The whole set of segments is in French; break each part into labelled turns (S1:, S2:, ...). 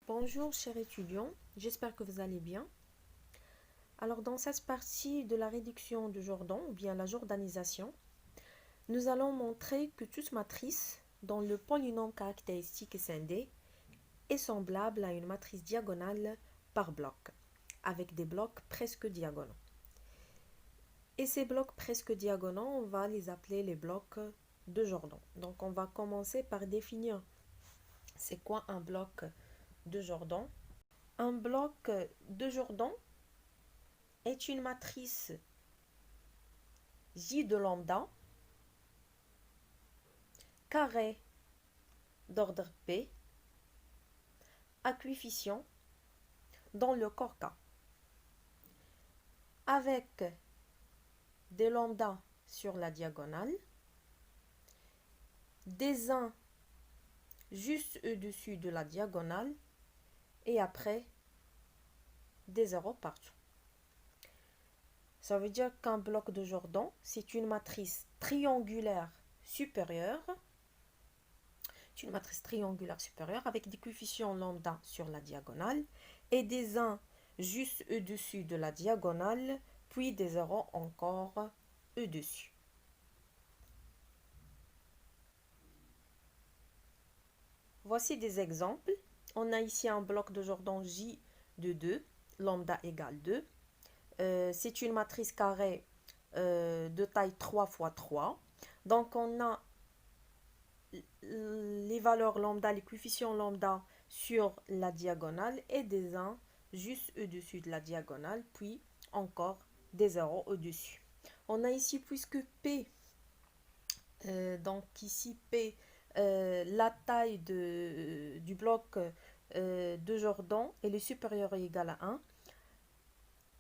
S1: Bonjour chers étudiants, j'espère que vous allez bien. Alors dans cette partie de la réduction de Jordan ou bien la jordanisation, nous allons montrer que toute matrice dont le polynôme caractéristique est scindé est semblable à une matrice diagonale par bloc, avec des blocs presque diagonaux. Et ces blocs presque diagonaux, on va les appeler les blocs de Jordan. Donc on va commencer par définir c'est quoi un bloc de Jordan. Un bloc de Jordan est une matrice J de lambda carré d'ordre P à coefficient dans le corps K avec des lambda sur la diagonale, des 1 juste au-dessus de la diagonale et après des 0 partout. Ça veut dire qu'un bloc de Jordan, c'est une matrice triangulaire supérieure. C'est une matrice triangulaire supérieure avec des coefficients lambda sur la diagonale et des 1 juste au-dessus de la diagonale, puis des 0 encore au-dessus. Voici des exemples. On a ici un bloc de Jordan J de 2, lambda égale 2. C'est une matrice carrée de taille 3 fois 3. Donc on a les valeurs lambda, les coefficients lambda sur la diagonale et des 1 juste au-dessus de la diagonale, puis encore des 0 au-dessus. On a ici, puisque P, donc ici P, la taille du bloc de Jordan, elle est supérieure ou égale à 1.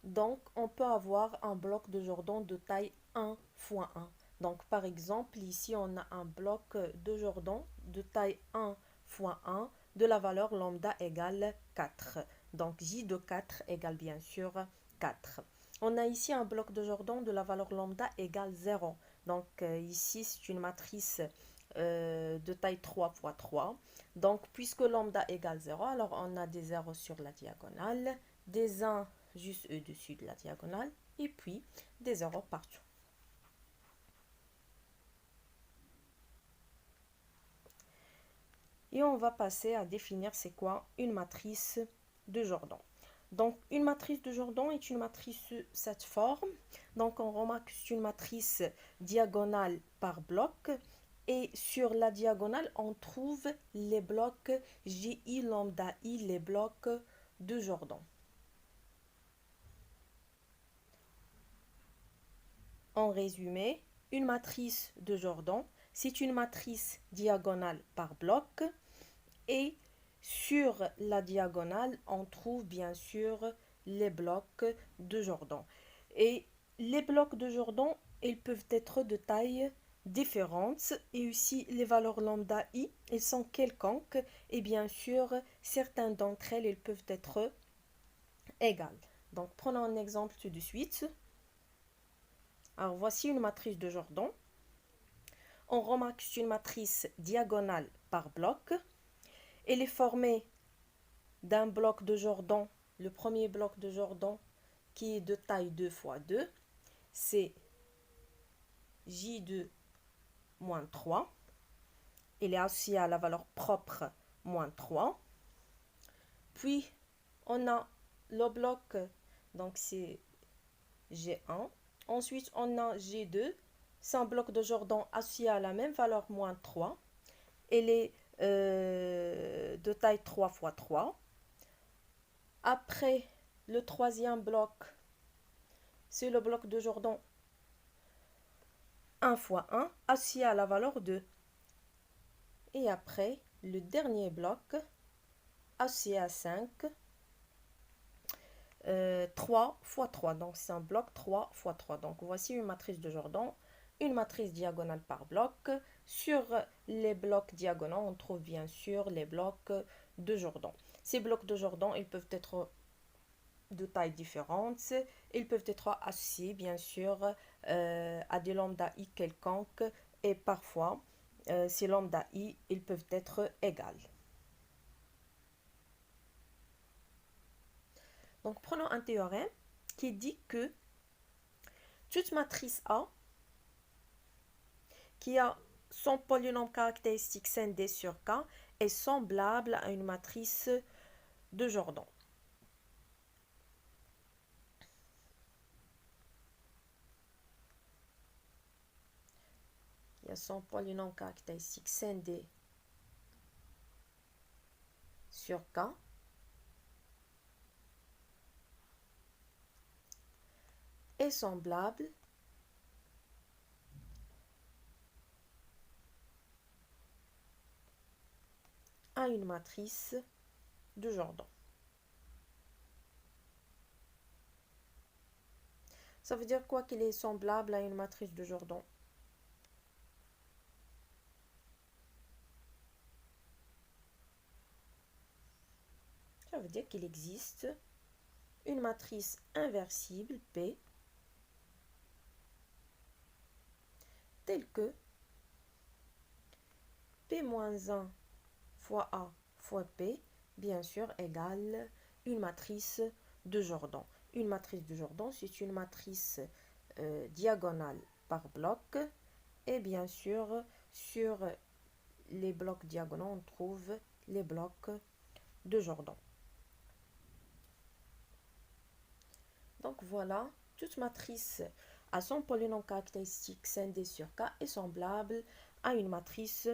S1: Donc, on peut avoir un bloc de Jordan de taille 1 fois 1. Donc, par exemple, ici, on a un bloc de Jordan de taille 1 fois 1 de la valeur lambda égale 4. Donc, J de 4 égale bien sûr 4. On a ici un bloc de Jordan de la valeur lambda égale 0. Donc, ici, c'est une matrice de taille 3 fois 3. Donc, puisque lambda égale 0, alors on a des 0 sur la diagonale, des 1 juste au-dessus de la diagonale et puis des 0 partout. Et on va passer à définir c'est quoi une matrice de Jordan. Donc une matrice de Jordan est une matrice cette forme. Donc on remarque que c'est une matrice diagonale par bloc. Et sur la diagonale, on trouve les blocs GI lambda I, les blocs de Jordan. En résumé, une matrice de Jordan, c'est une matrice diagonale par bloc et sur la diagonale, on trouve bien sûr les blocs de Jordan. Et les blocs de Jordan, ils peuvent être de taille différente et aussi les valeurs lambda i, elles sont quelconques et bien sûr, certaines d'entre elles, elles peuvent être égales. Donc, prenons un exemple tout de suite. Alors, voici une matrice de Jordan. On remarque que c'est une matrice diagonale par bloc. Elle est formée d'un bloc de Jordan. Le premier bloc de Jordan qui est de taille 2 fois 2, c'est J2 moins 3. Il est associé à la valeur propre moins 3. Puis, on a le bloc, donc c'est G1. Ensuite, on a G2. C'est un bloc de Jordan associé à la même valeur moins 3. Elle est de taille 3 fois 3. Après, le troisième bloc, c'est le bloc de Jordan 1 fois 1 associé à la valeur 2. Et après, le dernier bloc associé à 5, 3 fois 3. Donc, c'est un bloc 3 fois 3. Donc, voici une matrice de Jordan, une matrice diagonale par bloc. Sur les blocs diagonaux, on trouve bien sûr les blocs de Jordan. Ces blocs de Jordan, ils peuvent être de tailles différentes. Ils peuvent être associés, bien sûr, à des lambda i quelconques. Et parfois, ces lambda i, ils peuvent être égales. Donc, prenons un théorème qui dit que toute matrice A qui a son polynôme caractéristique scindé sur K est semblable à une matrice de Jordan. Il y a son polynôme caractéristique scindé sur K est semblable à une matrice de Jordan. Ça veut dire quoi qu'il est semblable à une matrice de Jordan? Ça veut dire qu'il existe une matrice inversible P telle que P-1 fois A fois P, bien sûr, égale une matrice de Jordan. Une matrice de Jordan, c'est une matrice diagonale par bloc. Et bien sûr, sur les blocs diagonaux, on trouve les blocs de Jordan. Donc voilà, toute matrice à son polynôme caractéristique scindé sur K est semblable à une matrice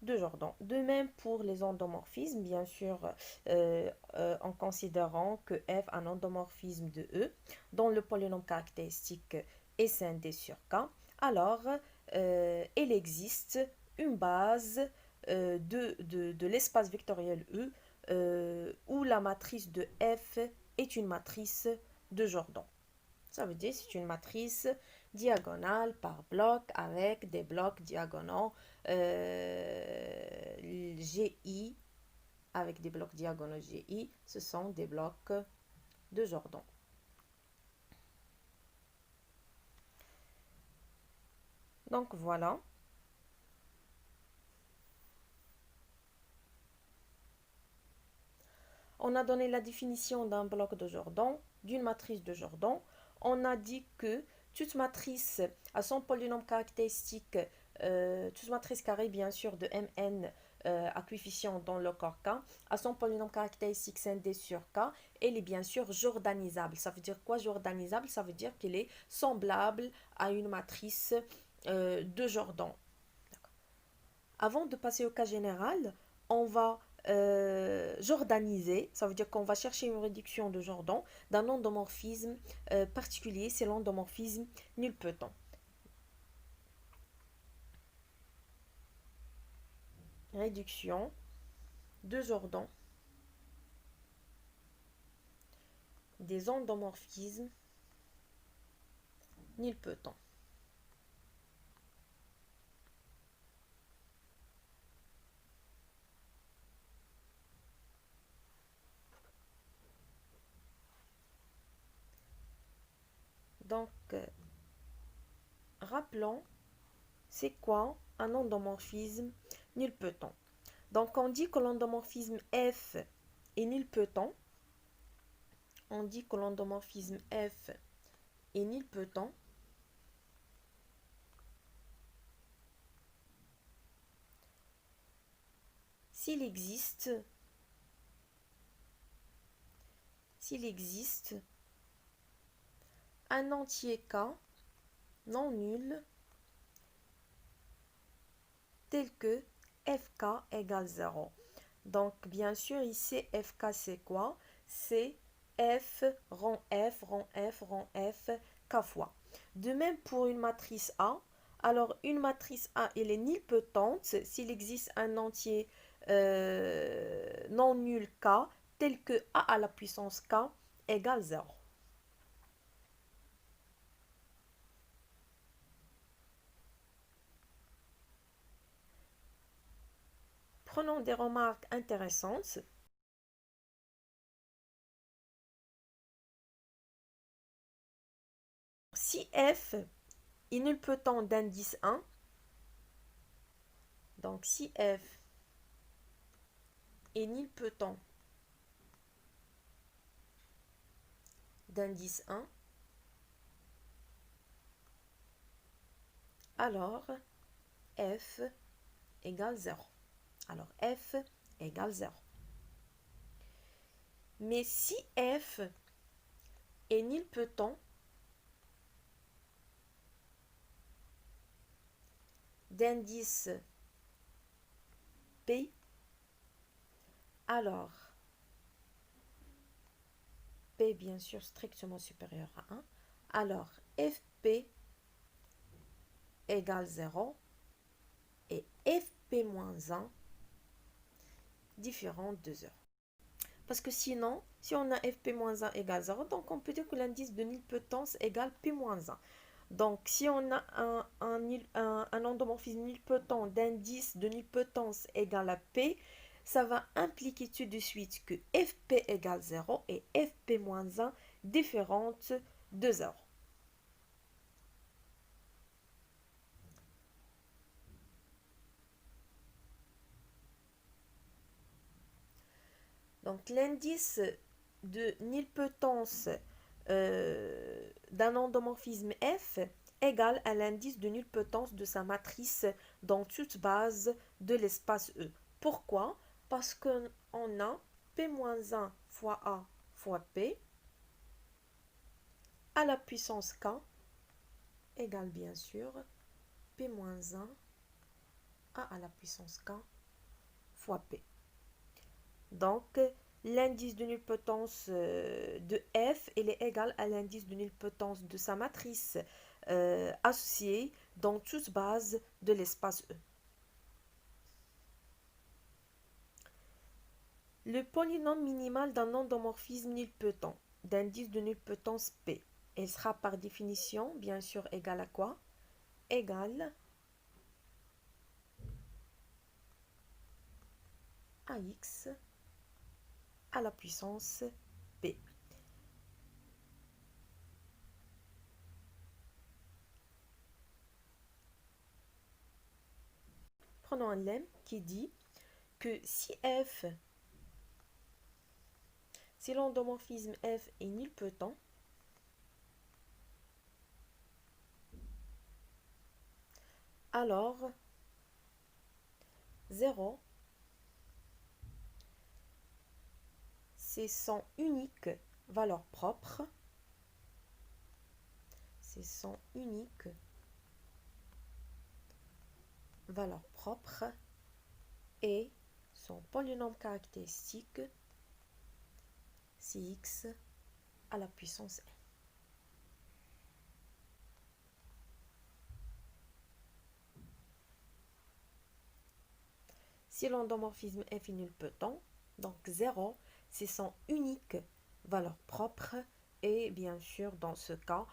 S1: de Jordan. De même pour les endomorphismes, bien sûr, en considérant que F a un endomorphisme de E, dont le polynôme caractéristique est scindé sur K, alors il existe une base de l'espace vectoriel E où la matrice de F est une matrice de Jordan. Ça veut dire que c'est une matrice diagonale par bloc avec des blocs diagonaux GI, avec des blocs diagonaux GI, ce sont des blocs de Jordan. Donc voilà. On a donné la définition d'un bloc de Jordan, d'une matrice de Jordan. On a dit que toute matrice a son polynôme caractéristique, toute matrice carrée bien sûr de Mn à coefficient dans le corps K, a son polynôme caractéristique scindé sur K, elle est bien sûr jordanisable. Ça veut dire quoi jordanisable? Ça veut dire qu'elle est semblable à une matrice de Jordan. Avant de passer au cas général, on va jordaniser, ça veut dire qu'on va chercher une réduction de Jordan d'un endomorphisme particulier, c'est l'endomorphisme nilpotent. Réduction de Jordan des endomorphismes nilpotents. Donc, rappelons, c'est quoi un endomorphisme nilpotent? Donc, on dit que l'endomorphisme F est nilpotent. On dit que l'endomorphisme F est nilpotent s'il existe un entier K non nul tel que Fk égale 0. Donc, bien sûr, ici, Fk, c'est quoi? C'est F rang F rang F rang F K fois. De même pour une matrice A. Alors, une matrice A, elle est nilpotente s'il existe un entier non nul K tel que A à la puissance K égale 0. Prenons des remarques intéressantes. Si F est nilpotent d'indice 1, donc si F est nilpotent d'indice 1, alors f égale 0. Alors f égale 0. Mais si f est nilpotent d'indice p, alors p bien sûr strictement supérieur à 1, alors fp égale 0 et fp moins 1 différent de 0. Parce que sinon, si on a fp-1 égale 0, donc on peut dire que l'indice de nilpotence égale p-1. Donc, si on a un endomorphisme nilpotent d'indice de nilpotence égale à p, ça va impliquer tout de suite que fp égale 0 et fp-1 différente de 0. Donc, l'indice de nilpotence d'un endomorphisme F égale à l'indice de nilpotence de sa matrice dans toute base de l'espace E. Pourquoi? Parce qu'on a P-1 fois A fois P à la puissance K égale bien sûr P-1 A à la puissance K fois P. Donc, l'indice de nilpotence de F il est égal à l'indice de nilpotence de sa matrice associée dans toute base de l'espace E. Le polynôme minimal d'un endomorphisme nilpotent d'indice de nilpotence P, il sera par définition bien sûr égal à quoi? Égal à x à la puissance P. Prenons un lemme qui dit que si l'endomorphisme F est nilpotent, alors 0 c'est son unique valeur propre, c'est son unique valeur propre et son polynôme caractéristique c'est x à la puissance n. Si l'endomorphisme F est nilpotent, donc 0 c'est son unique valeur propre et bien sûr dans ce cas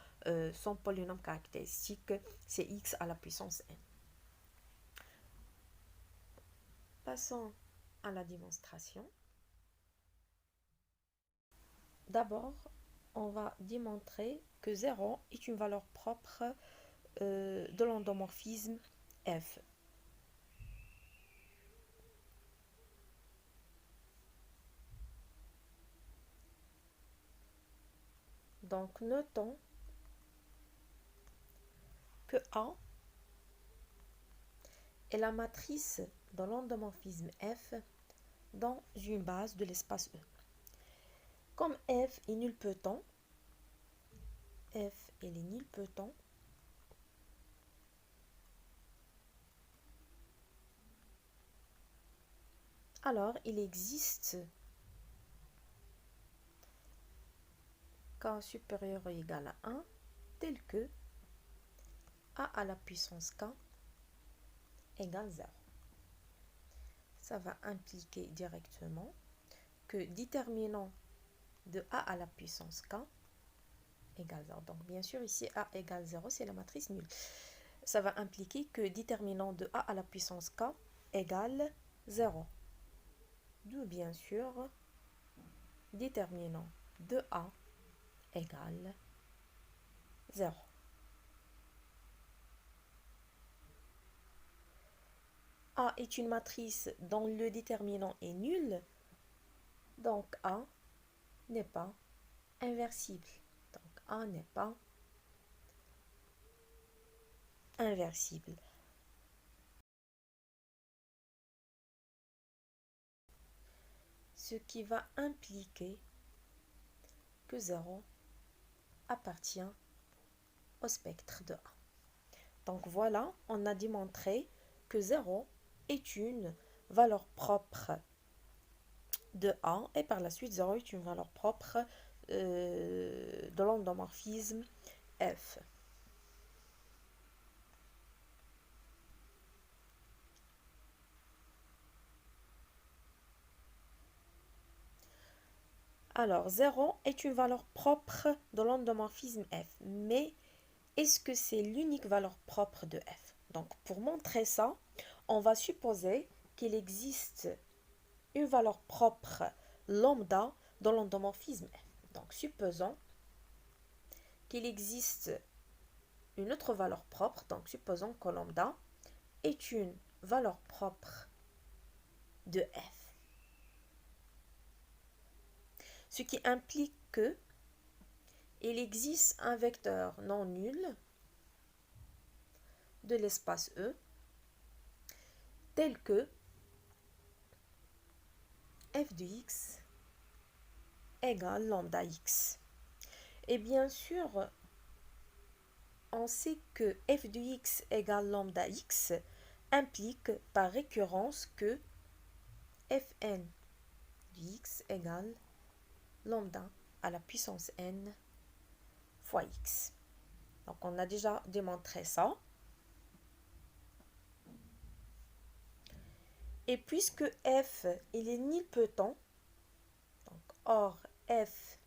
S1: son polynôme caractéristique c'est x à la puissance n. Passons à la démonstration. D'abord, on va démontrer que 0 est une valeur propre de l'endomorphisme F. Donc, notons que A est la matrice de l'endomorphisme F dans une base de l'espace E. Comme F est nilpotent, alors il existe K supérieur ou égal à 1 tel que A à la puissance K égale 0. Ça va impliquer directement que déterminant de A à la puissance K égale 0. Donc bien sûr ici A égale 0 c'est la matrice nulle. Ça va impliquer que déterminant de A à la puissance K égale 0. D'où bien sûr déterminant de A égale 0. A est une matrice dont le déterminant est nul, donc A n'est pas inversible. A n'est pas inversible. Ce qui va impliquer que 0 appartient au spectre de A. Donc voilà, on a démontré que 0 est une valeur propre de A et par la suite 0 est une valeur propre de l'endomorphisme F. Alors 0 est une valeur propre de l'endomorphisme F, mais est-ce que c'est l'unique valeur propre de F? Donc pour montrer ça, on va supposer qu'il existe une valeur propre lambda dans l'endomorphisme F. Donc supposons qu'il existe une autre valeur propre, donc supposons que lambda est une valeur propre de F. Ce qui implique que il existe un vecteur non nul de l'espace E tel que f de x égale lambda x. Et bien sûr, on sait que f de x égale lambda x implique par récurrence que fn de x égale lambda à la puissance n fois x. Donc on a déjà démontré ça. Et puisque f il est nilpotent, donc or f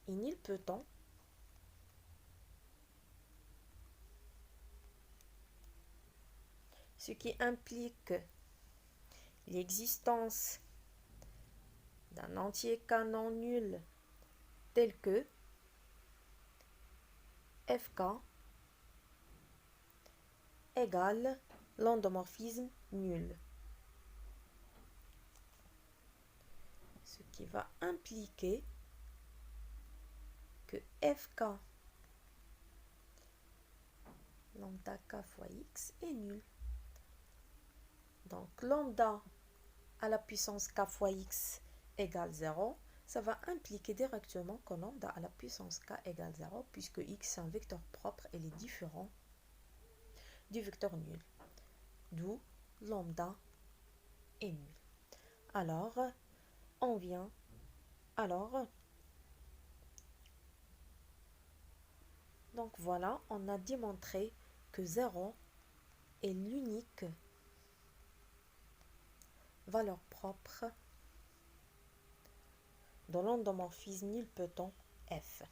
S1: est nilpotent, ce qui implique l'existence d'un entier K non nul tel que fk égale l'endomorphisme nul. Ce qui va impliquer que fk lambda k fois x est nul. Donc lambda à la puissance k fois x égale 0, ça va impliquer directement que lambda à la puissance k égale 0, puisque x est un vecteur propre et il est différent du vecteur nul. D'où lambda est nul. Alors, on vient, donc voilà, on a démontré que 0 est l'unique valeur propre de l'endomorphisme nilpotent F.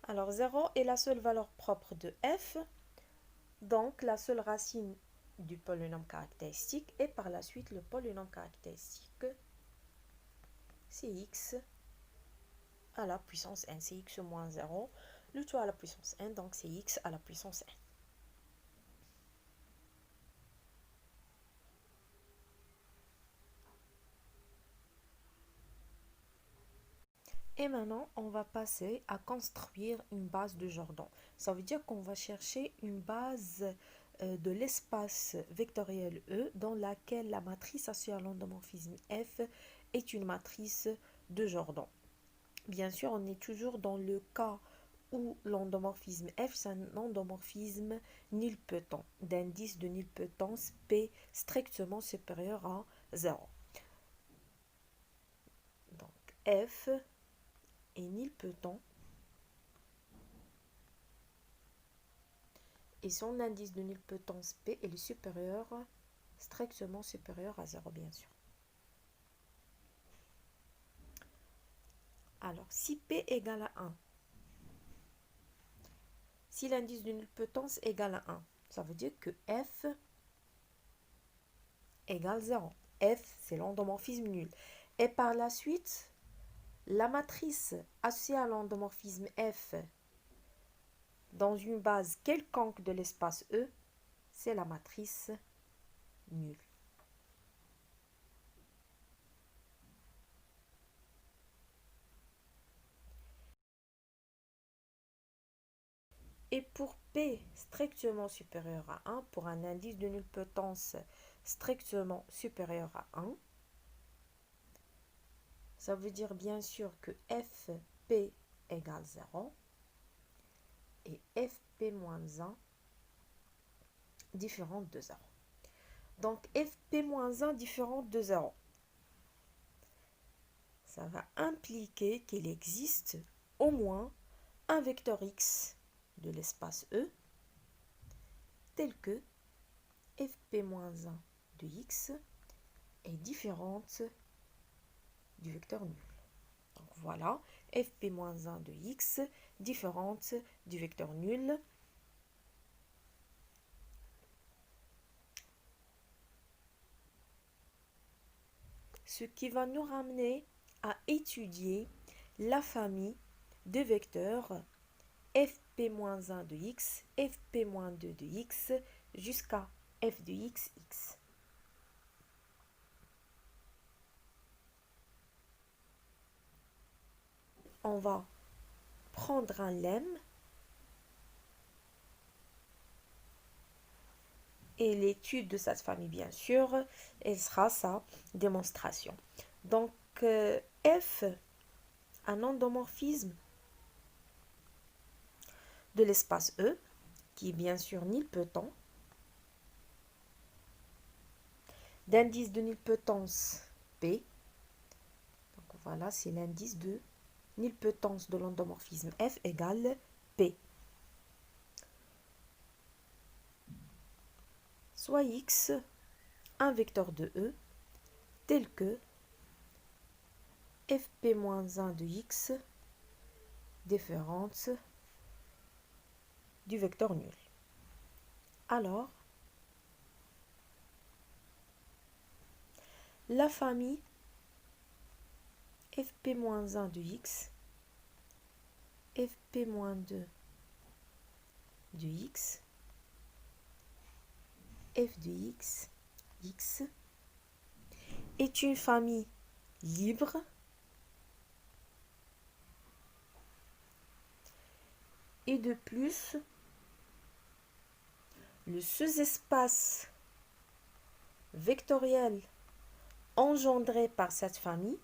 S1: Alors 0 est la seule valeur propre de F, donc la seule racine du polynôme caractéristique, et par la suite le polynôme caractéristique c'est x à la puissance n, c'est x moins 0, le tout à la puissance n, donc c'est x à la puissance n. Et maintenant, on va passer à construire une base de Jordan. Ça veut dire qu'on va chercher une base de l'espace vectoriel E dans laquelle la matrice associée à l'endomorphisme F est une matrice de Jordan. Bien sûr, on est toujours dans le cas où l'endomorphisme F, c'est un endomorphisme nilpotent, d'indice de nilpotence P strictement supérieur à 0. Donc, F est nilpotent et son indice de nilpotence P est supérieur, strictement supérieur à 0, bien sûr. Alors, si P égale à 1, si l'indice de nilpotence égale à 1, ça veut dire que F égale 0. F, c'est l'endomorphisme nul. Et par la suite, la matrice associée à l'endomorphisme F dans une base quelconque de l'espace E, c'est la matrice nulle. Et pour P strictement supérieur à 1, pour un indice de nilpotence strictement supérieur à 1, ça veut dire bien sûr que Fp égale 0 et Fp-1 différente de 0. Donc Fp-1 différente de 0, ça va impliquer qu'il existe au moins un vecteur x de l'espace E tel que Fp-1 de x est différente du vecteur nul. Donc voilà, Fp-1 de x différente du vecteur nul. Ce qui va nous ramener à étudier la famille de vecteurs Fp-1 de x, Fp-2 de x jusqu'à f de x, x. On va prendre un lemme et l'étude de cette famille, bien sûr, elle sera sa démonstration. Donc, F, un endomorphisme de l'espace E, qui est bien sûr nilpotent, d'indice de nilpotence P. Donc voilà, c'est l'indice de nilpotence de l'endomorphisme F égale P. Soit X, un vecteur de E, tel que Fp-1 de X différente du vecteur nul. Alors, la famille Fp-1 de X, Fp-2 de X, f de X, X, est une famille libre et de plus, le sous-espace vectoriel engendré par cette famille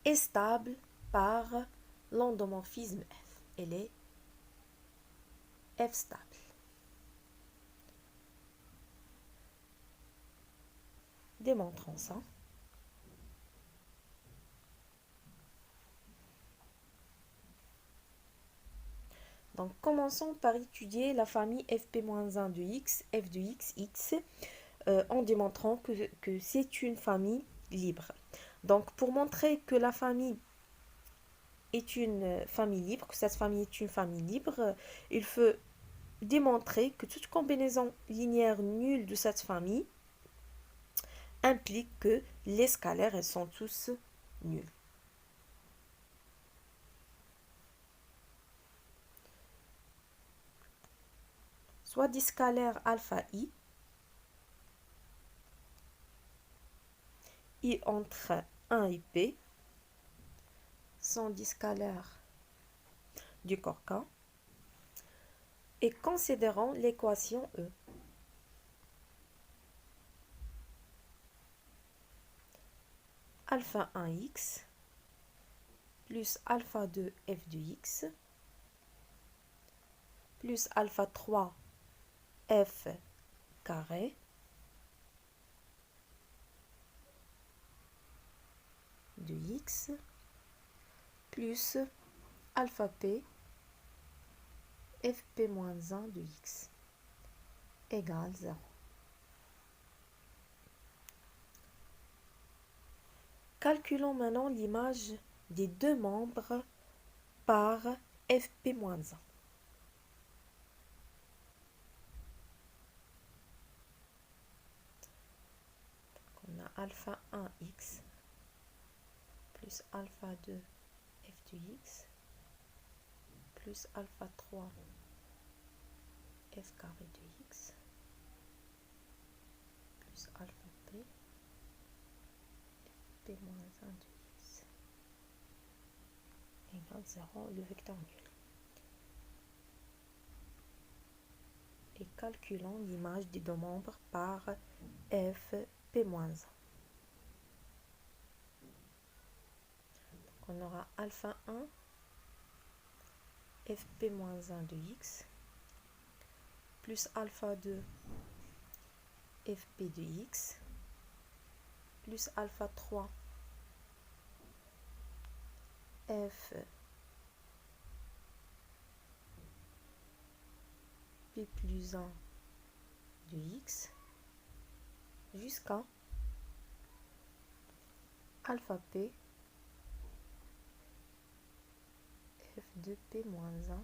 S1: est stable par l'endomorphisme F. Elle est F stable. Démontrons ça. Donc, commençons par étudier la famille Fp-1 de x, f de x, x, en démontrant que c'est une famille libre. Donc, pour montrer que la famille est une famille libre, que cette famille est une famille libre, il faut démontrer que toute combinaison linéaire nulle de cette famille implique que les scalaires elles sont tous nuls. Soit des scalaires alpha i entre 1 et p sont des scalaires du corps K et considérons l'équation E. Alpha 1x plus alpha 2 f de x plus alpha 3 f carré de x plus alpha p fp-1 de x égale 0. Calculons maintenant l'image des deux membres par fp-1. alpha 1x plus alpha 2 f de x plus alpha 3 f carré de x plus alpha p, p moins 1 de x égale 0, le vecteur nul. Et calculons l'image des deux membres par f p moins 1. Donc on aura alpha 1 fp moins 1 de x plus alpha 2 fp de x plus alpha 3 f p plus 1 de x jusqu'à alpha p f de p moins 1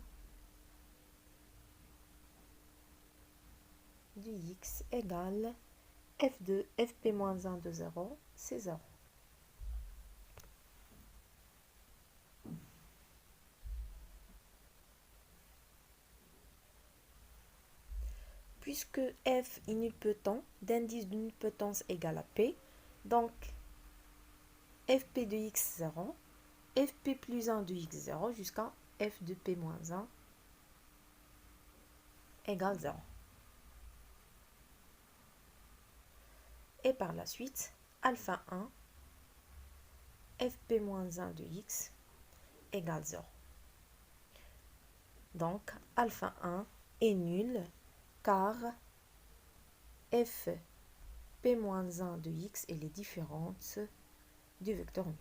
S1: de x égale f de fp moins 1 de 0, c'est 0. Puisque f est nilpotent, d'indice de nilpotence égale à p, donc fp de x 0, fp plus 1 de x 0 jusqu'à f de p moins 1 égale 0. Et par la suite, alpha 1 fp moins 1 de x égale 0. Donc alpha 1 est nul car f p moins 1 de x est les différentes du vecteur nul.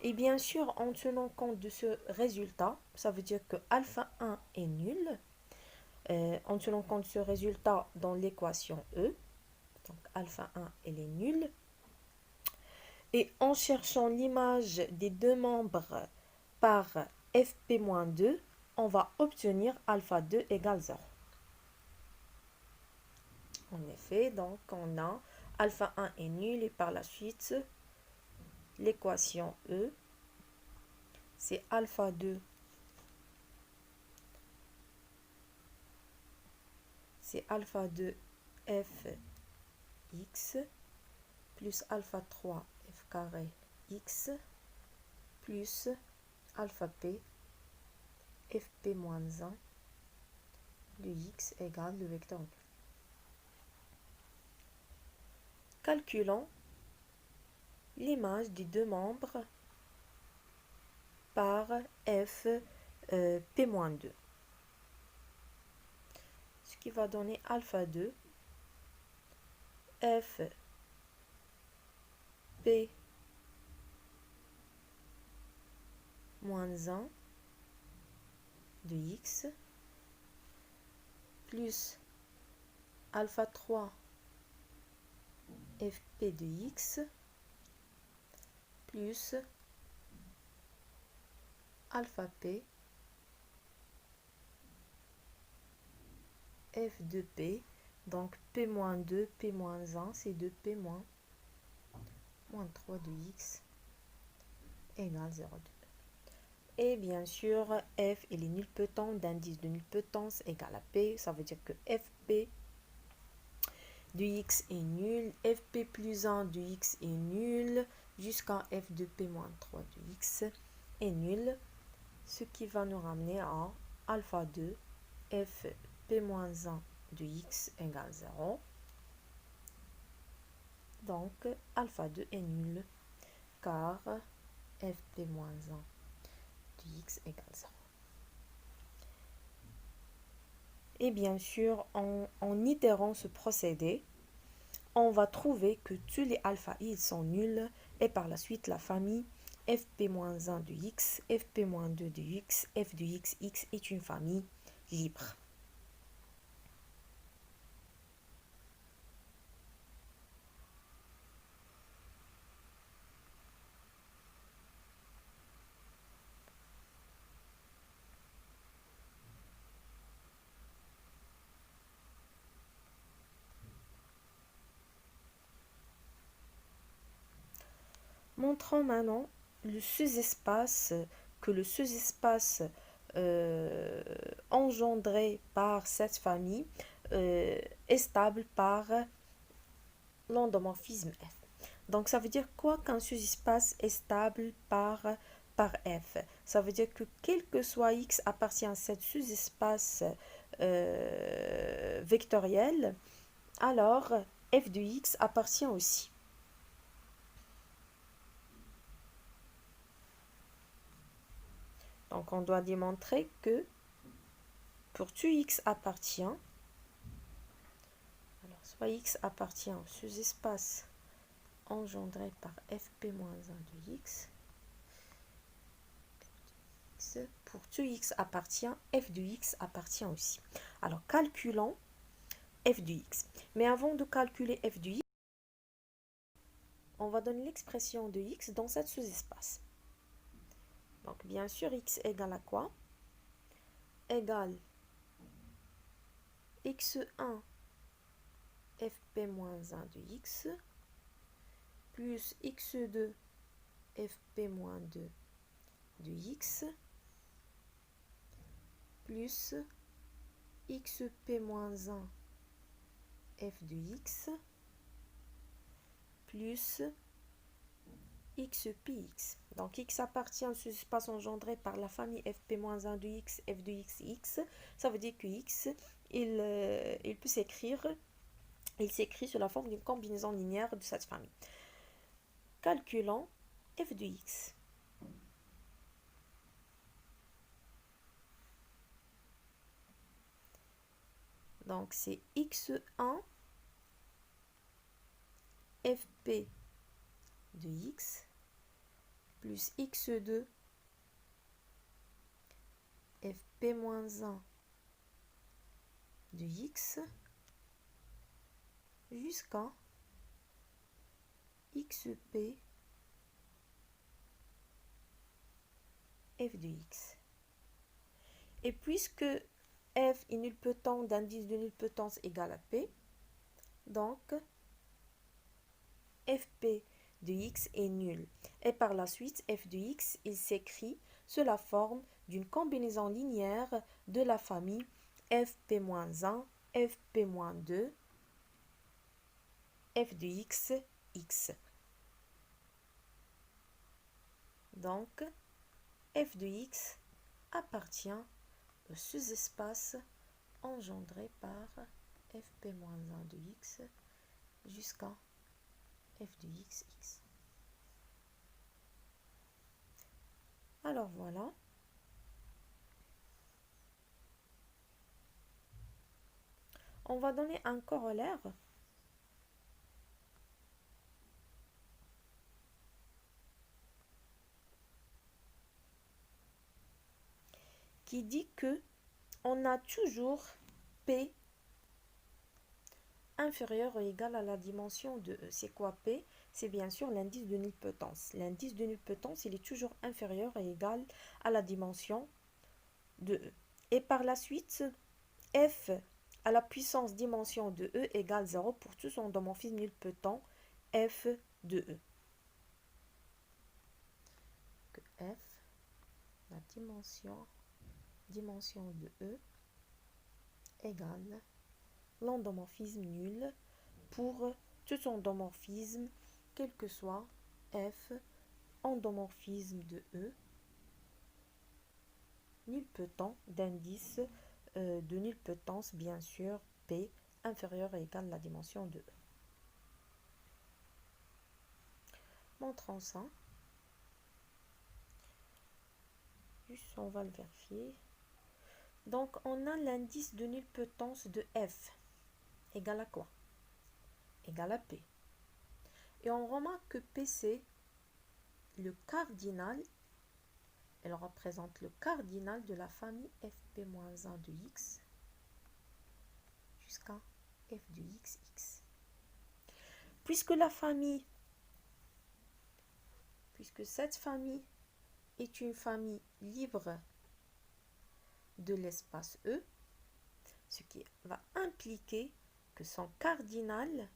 S1: Et bien sûr, en tenant compte de ce résultat, ça veut dire que alpha 1 est nul. En tenant compte de ce résultat dans l'équation E, donc alpha 1 elle est nulle. Et en cherchant l'image des deux membres par fp-2, on va obtenir alpha 2 égale 0. En effet, donc on a alpha 1 est nul et par la suite, l'équation E, c'est alpha 2, c'est alpha 2 f x plus alpha 3 f carré x plus alpha p fp moins 1 de x égale le vecteur nul. Calculons l'image des deux membres par f p moins 2. Ce qui va donner alpha 2 f p moins 1 de x plus alpha 3 fp de x plus alpha p f de p, donc p moins 2, p moins 1, c'est 2p moins 3 de x égale 0,2. Et bien sûr, f est les nilpotents d'indice de nilpotence égale à p, ça veut dire que fp de x est nul, fp plus 1 de x est nul, jusqu'à f de p moins 3 de x est nul, ce qui va nous ramener à alpha 2 f p moins 1 de x égale 0. Donc alpha 2 est nul car fp moins 1 de x égale 0. Et bien sûr, en itérant ce procédé, on va trouver que tous les alpha i sont nuls et par la suite la famille fp-1 de x, fp-2 de x, f de x est une famille libre. Montrons maintenant le sous-espace, que le sous-espace engendré par cette famille est stable par l'endomorphisme F. Donc ça veut dire quoi qu'un sous-espace est stable par F? Ça veut dire que quel que soit X appartient à cet sous-espace vectoriel, alors F de X appartient aussi. Donc on doit démontrer que pour tout X appartient, alors soit X appartient au sous-espace engendré par Fp-1 de X, pour tout X appartient, F de X appartient aussi. Alors calculons F de X. Mais avant de calculer F de X, on va donner l'expression de X dans cette sous-espace. Donc bien sûr, X égale à quoi? Égale x1 fp-1 de X plus x2 fp-2 de X plus xp-1 f de X plus xpx. Donc x appartient au sous-espace engendré par la famille fp-1 de X, f de X, X. Ça veut dire que X, il peut s'écrire, il s'écrit sous la forme d'une combinaison linéaire de cette famille. Calculons f de X. Donc c'est x1 fp de X plus x2 fp-1 de X jusqu'à xp f de X. Et puisque f est nilpotent d'indice de nilpotence égal à p, donc fp de X est nul. Et par la suite, f de X, il s'écrit sous la forme d'une combinaison linéaire de la famille fp-1, fp-2, f de X, X. Donc, f de X appartient au sous-espace engendré par fp-1 de X jusqu'à f de X, X. Alors voilà. On va donner un corollaire qui dit que on a toujours P inférieur ou égal à la dimension de E. C'est quoi P? C'est bien sûr l'indice de nilpotence. L'indice de nilpotence, il est toujours inférieur et égal à la dimension de E. Et par la suite, F à la puissance dimension de E égale 0 pour tout son endomorphisme nilpotent F de E. Que F, la dimension de E égale l'endomorphisme nul pour tout endomorphisme, quel que soit F, endomorphisme de E, nilpotent d'indice de nilpotence, bien sûr, P inférieur ou égal à la dimension de E. Montrons ça. Juste, on va le vérifier. Donc, on a l'indice de nilpotence de F égal à quoi? Égal à P. Et on remarque que P, c'est le cardinal, elle représente le cardinal de la famille fp-1 de X jusqu'à f de X, X. Puisque cette famille est une famille libre de l'espace E, ce qui va impliquer que son cardinal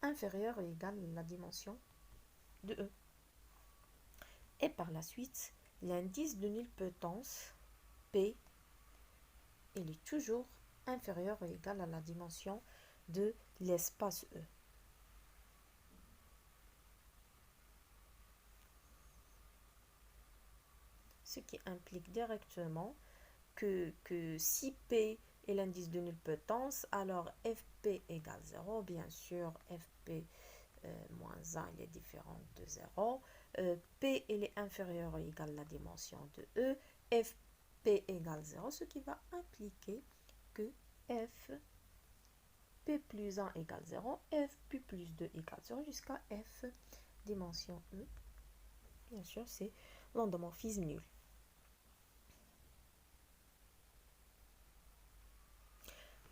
S1: inférieur ou égal à la dimension de E. Et par la suite, l'indice de nilpotence P, il est toujours inférieur ou égal à la dimension de l'espace E. Ce qui implique directement que si P est l'indice de nilpotence, alors Fp égale 0. Bien sûr, Fp moins 1 il est différent de 0. P il est inférieur ou égal à la dimension de E. Fp égale 0, ce qui va impliquer que F P plus 1 égale 0, Fp plus 2 égale 0 jusqu'à F dimension E. Bien sûr, c'est l'endomorphisme nul.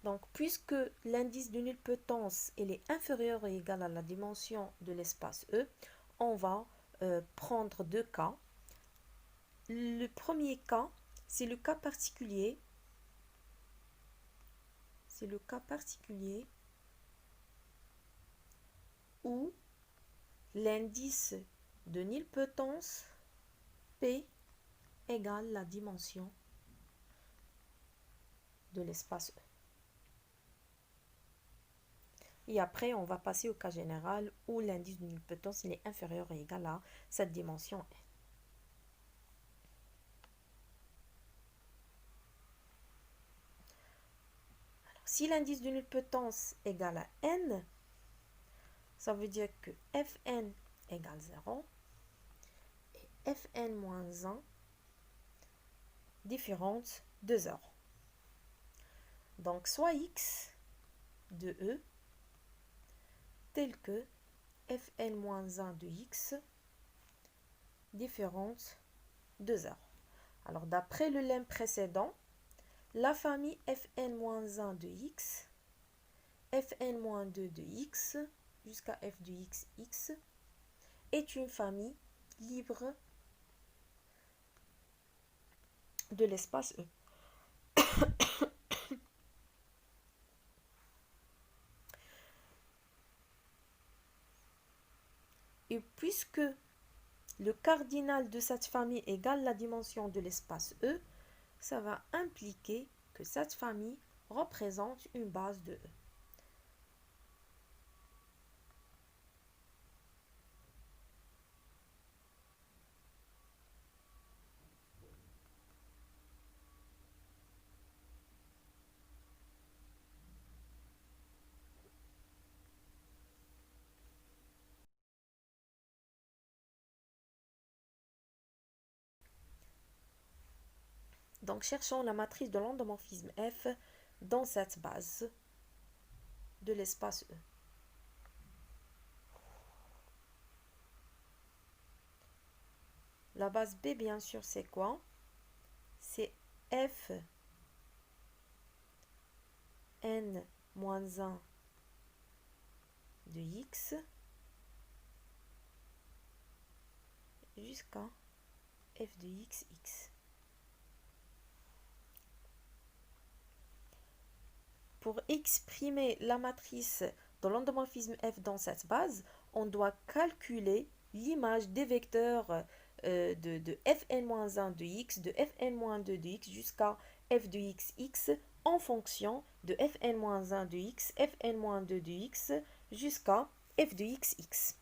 S1: Donc, puisque l'indice de nilpotence est inférieur ou égal à la dimension de l'espace E, on va prendre deux cas. Le premier cas, c'est le cas particulier. C'est le cas particulier où l'indice de nilpotence P égale la dimension de l'espace E. Et après, on va passer au cas général où l'indice de nilpotence est inférieur ou égal à cette dimension N. Alors, si l'indice de nilpotence égale à N, ça veut dire que Fn égale 0 et Fn moins 1 différente de 0. Donc, soit x de E tel que Fn moins 1 de x différente de 0. Alors, d'après le lemme précédent, la famille Fn moins 1 de x, Fn moins 2 de x, jusqu'à f de x, x, est une famille libre de l'espace E. Et puisque le cardinal de cette famille égale la dimension de l'espace E, ça va impliquer que cette famille représente une base de E. Donc, cherchons la matrice de l'endomorphisme F dans cette base de l'espace E. La base B, bien sûr, c'est quoi? C'est F n moins 1 de x jusqu'à f de x, x. Pour exprimer la matrice de l'endomorphisme F dans cette base, on doit calculer l'image des vecteurs de Fn-1 de x, de Fn-2 de x jusqu'à f de x, x en fonction de Fn-1 de x, Fn-2 de x jusqu'à f de x, x.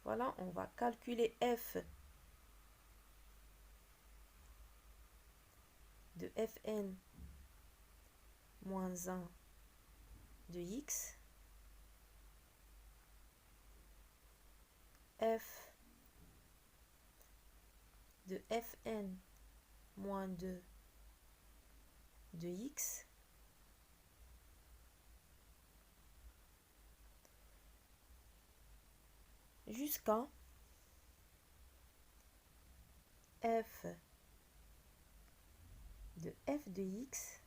S1: Voilà, on va calculer f de Fn moins 1 de x, f de Fn moins 2 de x jusqu'à f de f de x,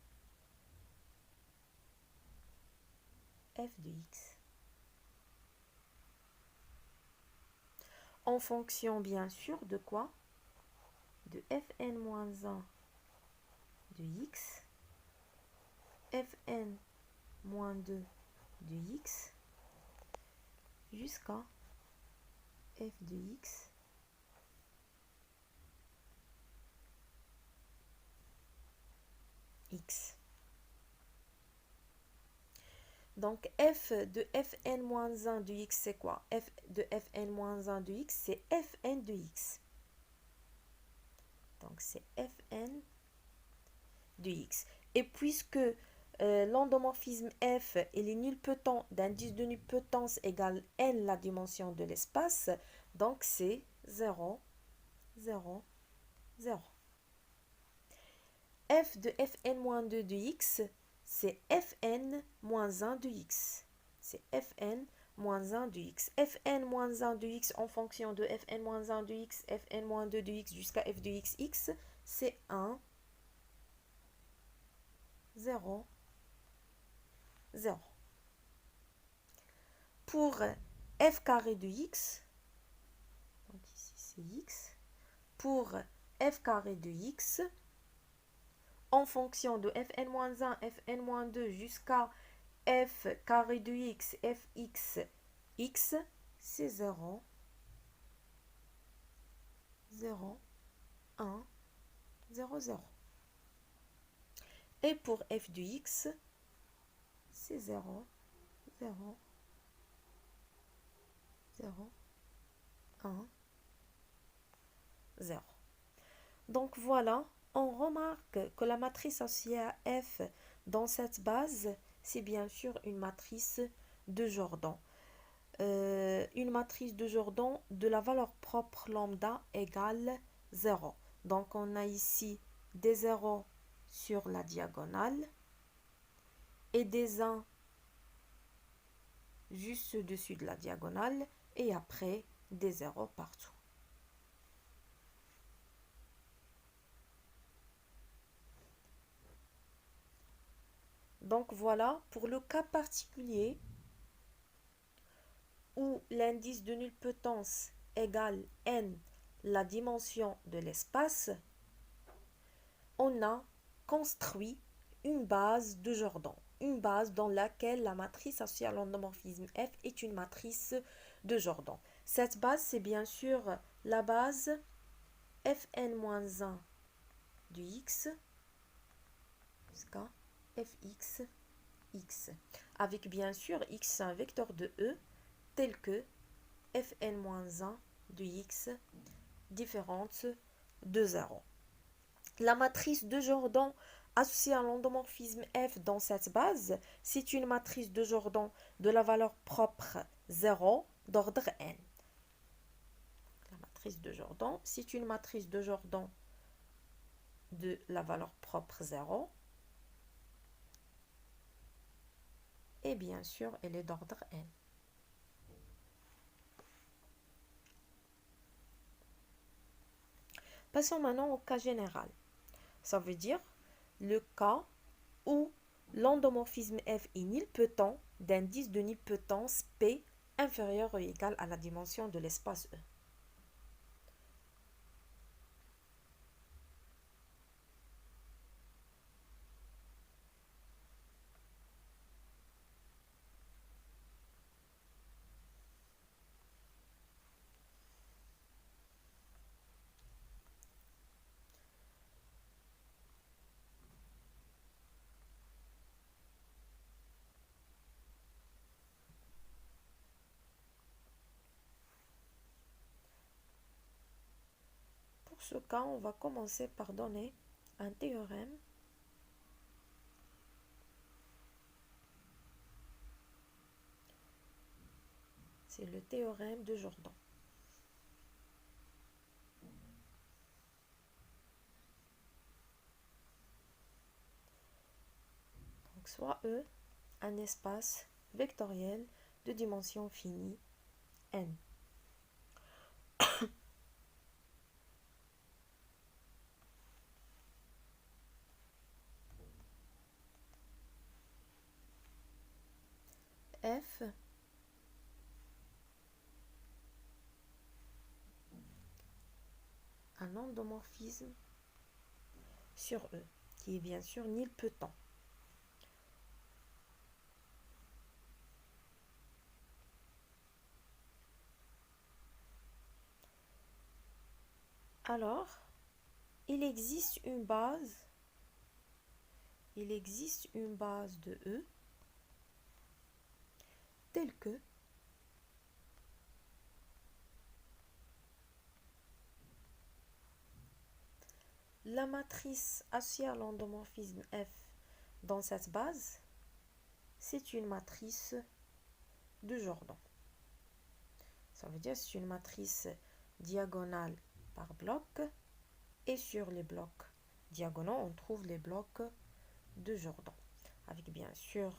S1: f de x. En fonction, bien sûr, de quoi? De Fn-1 de x, Fn-2 de x, jusqu'à f de x. Donc, f de fn-1 de x, c'est quoi? F de fn-1 de x, c'est fn de x. Donc, c'est fn de x. Et puisque l'endomorphisme f et les nilpotents d'indice de nilpotence égale n la dimension de l'espace, donc c'est 0, 0, 0. F de fn-2 de x, c'est fn-1 de x. C'est fn-1 de x. fn-1 de x en fonction de fn-1 de x, fn-2 de x jusqu'à f de x, x, c'est 1, 0, 0. Pour f carré de x, donc ici c'est x, pour f carré de x, en fonction de fn-1, fn-2 jusqu'à f carré de x, fx, x, c'est 0, 0, 1, 0, 0. Et pour f de x, c'est 0, 0, 0, 1, 0. Donc voilà, on remarque que la matrice associée à f dans cette base, c'est bien sûr une matrice de Jordan. Une matrice de Jordan de la valeur propre lambda égale 0. Donc on a ici des 0 sur la diagonale et des 1 juste au-dessus de la diagonale et après des 0 partout. Donc voilà pour le cas particulier où l'indice de nilpotence égale n la dimension de l'espace, on a construit une base de Jordan, une base dans laquelle la matrice associée à l'endomorphisme F est une matrice de Jordan. Cette base, c'est bien sûr la base fn-1 de x jusqu'à fx, x, avec bien sûr x un vecteur de E tel que fn-1 de x différente de 0. La matrice de Jordan associée à l'endomorphisme F dans cette base, c'est une matrice de Jordan de la valeur propre 0 d'ordre n. La matrice de Jordan, c'est une matrice de Jordan de la valeur propre 0. Et bien sûr, elle est d'ordre n. Passons maintenant au cas général. Ça veut dire le cas où l'endomorphisme F est nilpotent d'indice de nilpotence P inférieur ou égal à la dimension de l'espace E. Pour ce cas, on va commencer par donner un théorème c'est le théorème de Jordan. Donc soit E, un espace vectoriel de dimension finie n. F un endomorphisme sur E, qui est bien sûr nilpotent. Alors, il existe une base de E telle que la matrice associée à l'endomorphisme F dans cette base, c'est une matrice de Jordan. Ça veut dire que c'est une matrice diagonale par bloc, et sur les blocs diagonaux, on trouve les blocs de Jordan. Avec bien sûr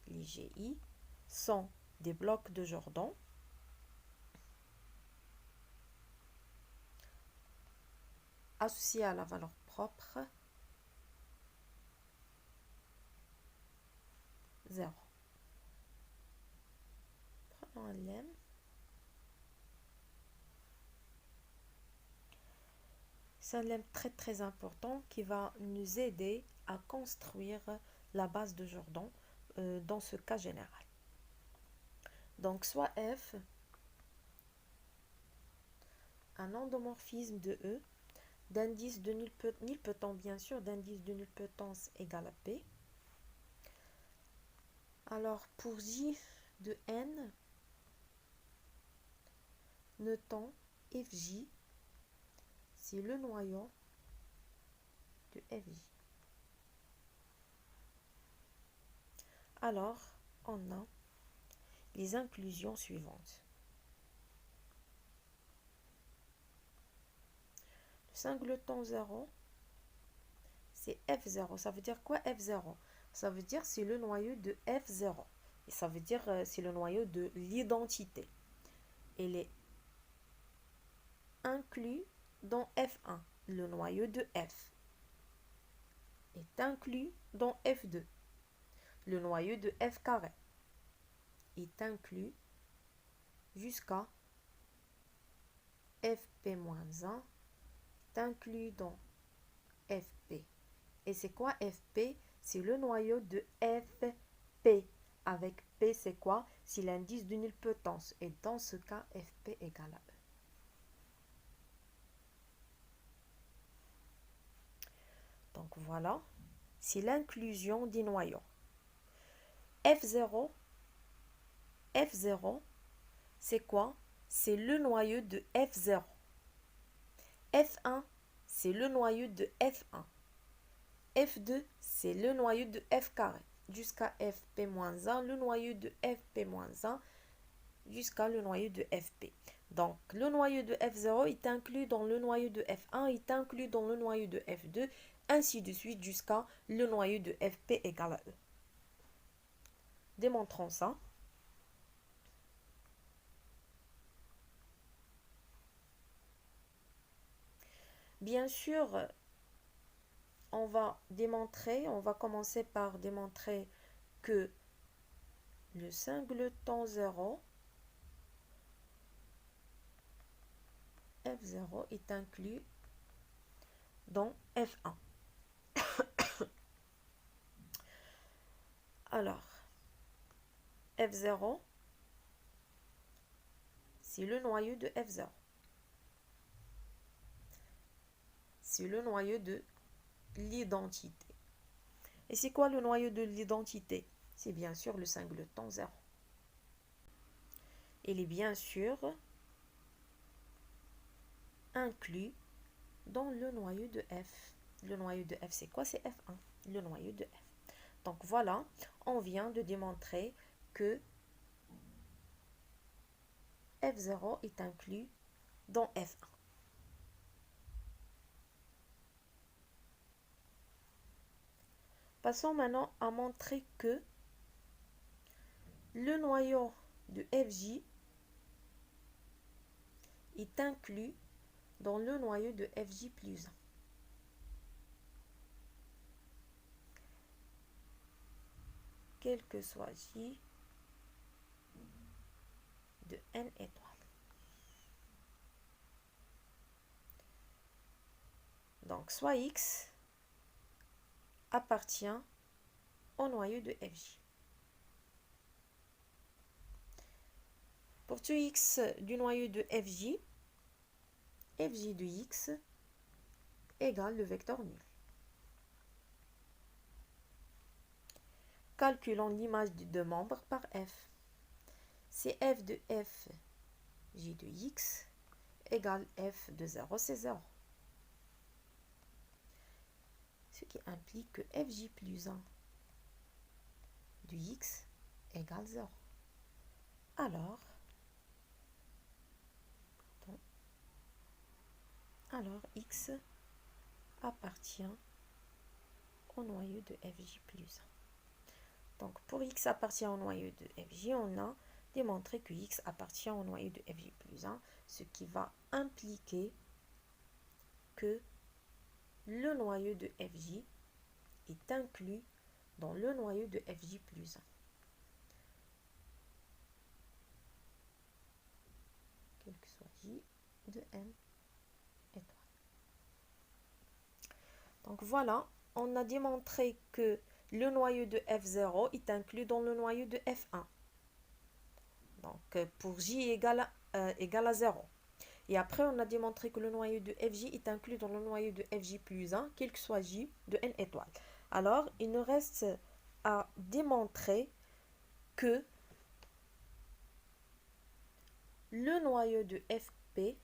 S1: les GI sont des blocs de Jordan associés à la valeur propre 0. Prenons un lemme. C'est un lemme très important qui va nous aider à construire la base de Jordan dans ce cas général. Donc soit F, un endomorphisme de E, d'indice de nilpotence, bien sûr, d'indice de nilpotence égale à P. Alors pour J de N, notons FJ, c'est le noyau de FJ. Alors, on a les inclusions suivantes. Le singleton 0, c'est F0. Ça veut dire quoi F0? Ça veut dire c'est le noyau de F0. Et ça veut dire c'est le noyau de l'identité. Il est inclus dans F1. Le noyau de F est inclus dans F2. Le noyau de F carré est inclus jusqu'à Fp-1 est inclus dans Fp. Et c'est quoi Fp? C'est le noyau de Fp. Avec P, c'est quoi? C'est l'indice de nilpotence. Et dans ce cas, Fp égale à E. Donc voilà, c'est l'inclusion des noyaux. F0, c'est quoi? C'est le noyau de F0. F1, c'est le noyau de F1. F2, c'est le noyau de F carré. Jusqu'à Fp-1, le noyau de Fp-1, jusqu'à le noyau de Fp. Donc, le noyau de F0 est inclus dans le noyau de F1, est inclus dans le noyau de F2, ainsi de suite jusqu'à le noyau de Fp égale à E. Démontrons ça. Bien sûr, on va commencer par démontrer que le singleton 0, F0 est inclus dans F1. Alors, F0, c'est le noyau de F0. C'est le noyau de l'identité. Et c'est quoi le noyau de l'identité? C'est bien sûr le singleton 0. Il est bien sûr inclus dans le noyau de F. Le noyau de F, c'est quoi? C'est F1, le noyau de F. Donc voilà, on vient de démontrer que F0 est inclus dans F1. Passons maintenant à montrer que le noyau de FJ est inclus dans le noyau de FJ plus 1. Quel que soit J de N étoiles. Donc, soit X appartient au noyau de FJ. Pour tout X du noyau de FJ de X égale le vecteur nul. Calculons l'image des deux membres par f. C'est f de f j de x égale f de 0, c'est 0. Ce qui implique que fj plus 1 de x égale 0. Alors x appartient au noyau de fj plus 1. Donc pour x appartient au noyau de fj, on a démontré que x appartient au noyau de fj plus 1, ce qui va impliquer que le noyau de fj est inclus dans le noyau de fj plus 1. Quel que soit j de n étoile. Donc voilà, on a démontré que le noyau de f0 est inclus dans le noyau de f1. Donc pour j égale à 0. Et après, on a démontré que le noyau de fj est inclus dans le noyau de fj plus 1, quel que soit j de n étoiles. Alors, il nous reste à démontrer que le noyau de fp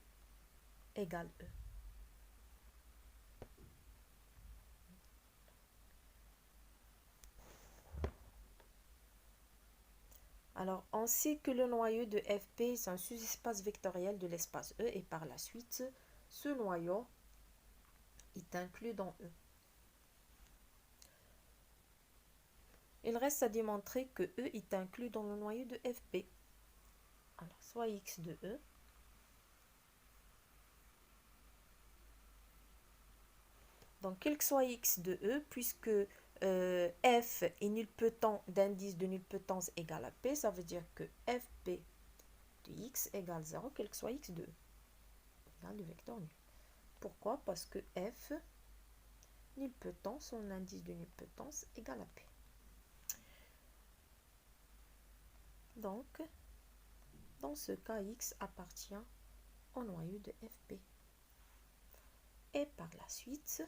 S1: égale E. Alors, on sait que le noyau de fp est un sous-espace vectoriel de l'espace E et par la suite, ce noyau est inclus dans E. Il reste à démontrer que E est inclus dans le noyau de fp. Alors, soit x de E donc, quel que soit x de E, puisque f est nilpotent d'indice de nilpotence égale à p, ça veut dire que fp de x égale 0, quel que soit x de E, égale le vecteur nul. Pourquoi? Parce que f, nilpotent, son indice de nilpotence égale à p. Donc, dans ce cas, x appartient au noyau de fp. Et par la suite,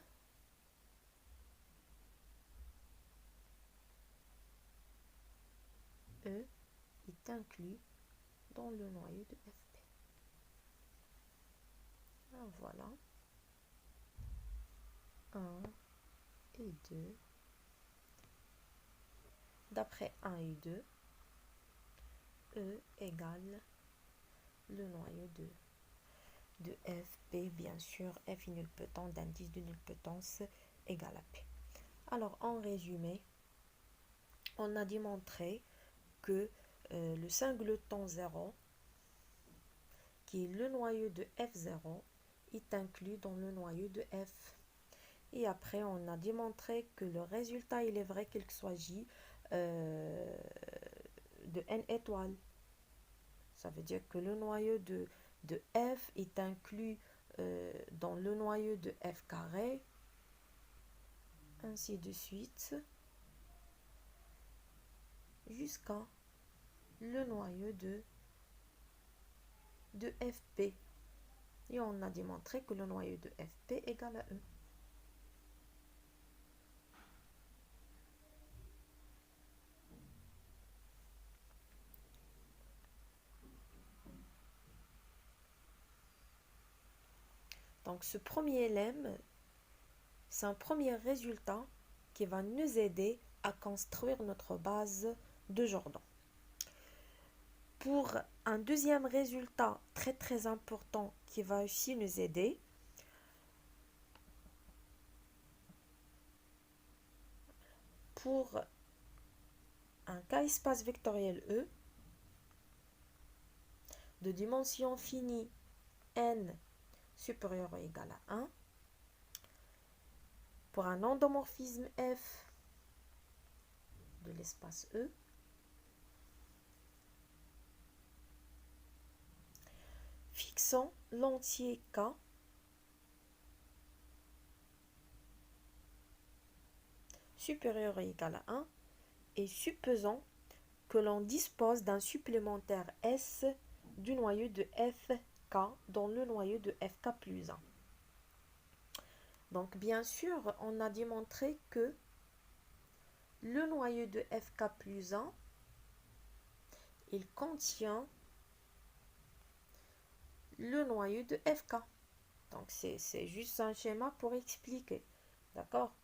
S1: E est inclus dans le noyau de fp. Alors voilà. 1 et 2. D'après 1 et 2, E égale le noyau de fp, bien sûr, f est nilpotent d'indice de nilpotence égale à p. Alors, en résumé, on a démontré que le singleton 0, qui est le noyau de f0, est inclus dans le noyau de f. Et après, on a démontré que le résultat, il est vrai quel que soit j de n étoiles. Ça veut dire que le noyau de f est inclus dans le noyau de f carré, ainsi de suite, jusqu'à le noyau de fp. Et on a démontré que le noyau de fp égale à E. Donc ce premier lemme, c'est un premier résultat qui va nous aider à construire notre base de Jordan. Pour un deuxième résultat très important qui va aussi nous aider, pour un K-espace vectoriel E de dimension finie n supérieur ou égal à 1, pour un endomorphisme F de l'espace E, fixons l'entier K supérieur ou égal à 1 et supposons que l'on dispose d'un supplémentaire S du noyau de FK dans le noyau de FK plus 1. Donc, bien sûr, on a démontré que le noyau de FK plus 1, il contient le noyau de FK. Donc, c'est juste un schéma pour expliquer. D'accord?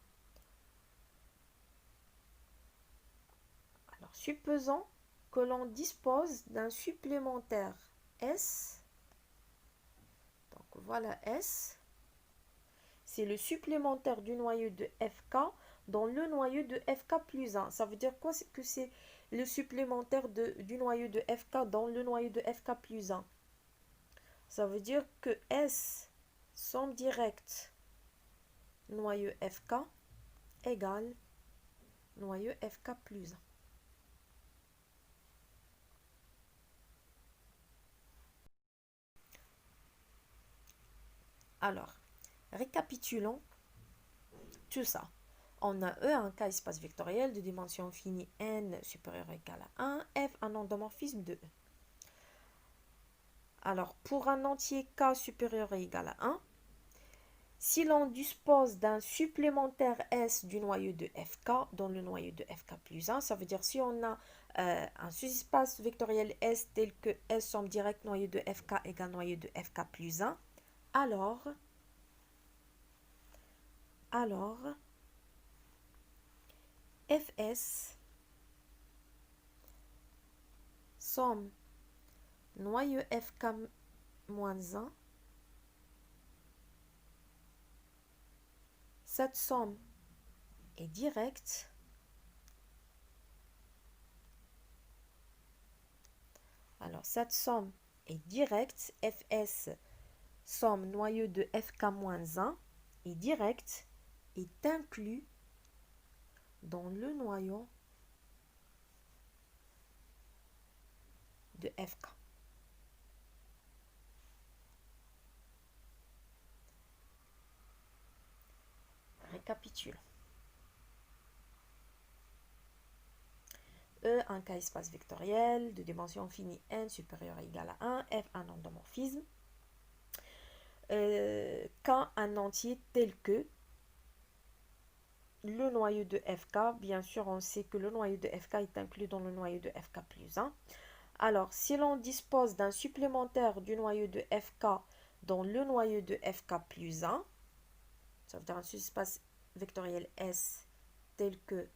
S1: Alors, supposons que l'on dispose d'un supplémentaire S. Donc, voilà S. C'est le supplémentaire du noyau de FK dans le noyau de FK plus 1. Ça veut dire quoi? Que c'est le supplémentaire du noyau de FK dans le noyau de FK plus 1. Ça veut dire que S somme directe noyau FK égale noyau FK plus 1. Alors, récapitulons tout ça. On a E un K espace vectoriel de dimension finie n supérieur ou égal à 1, F un endomorphisme de E. Alors, pour un entier K supérieur ou égal à 1, si l'on dispose d'un supplémentaire S du noyau de FK dans le noyau de FK plus 1, ça veut dire si on a un sous-espace vectoriel S tel que S somme directe noyau de FK égale noyau de FK plus 1, alors Fs somme noyau FK moins 1, cette somme est directe alors cette somme est directe, Fs somme noyau de FK moins 1 est directe, est inclus dans le noyau de FK. Récapitulons. E, un K espace vectoriel de dimension finie n supérieur ou égal à 1, F un endomorphisme, K un entier tel que le noyau de FK, bien sûr on sait que le noyau de FK est inclus dans le noyau de FK plus 1. Alors si l'on dispose d'un supplémentaire du noyau de FK dans le noyau de FK plus 1, ça veut dire un sous-espace vectoriel S tel que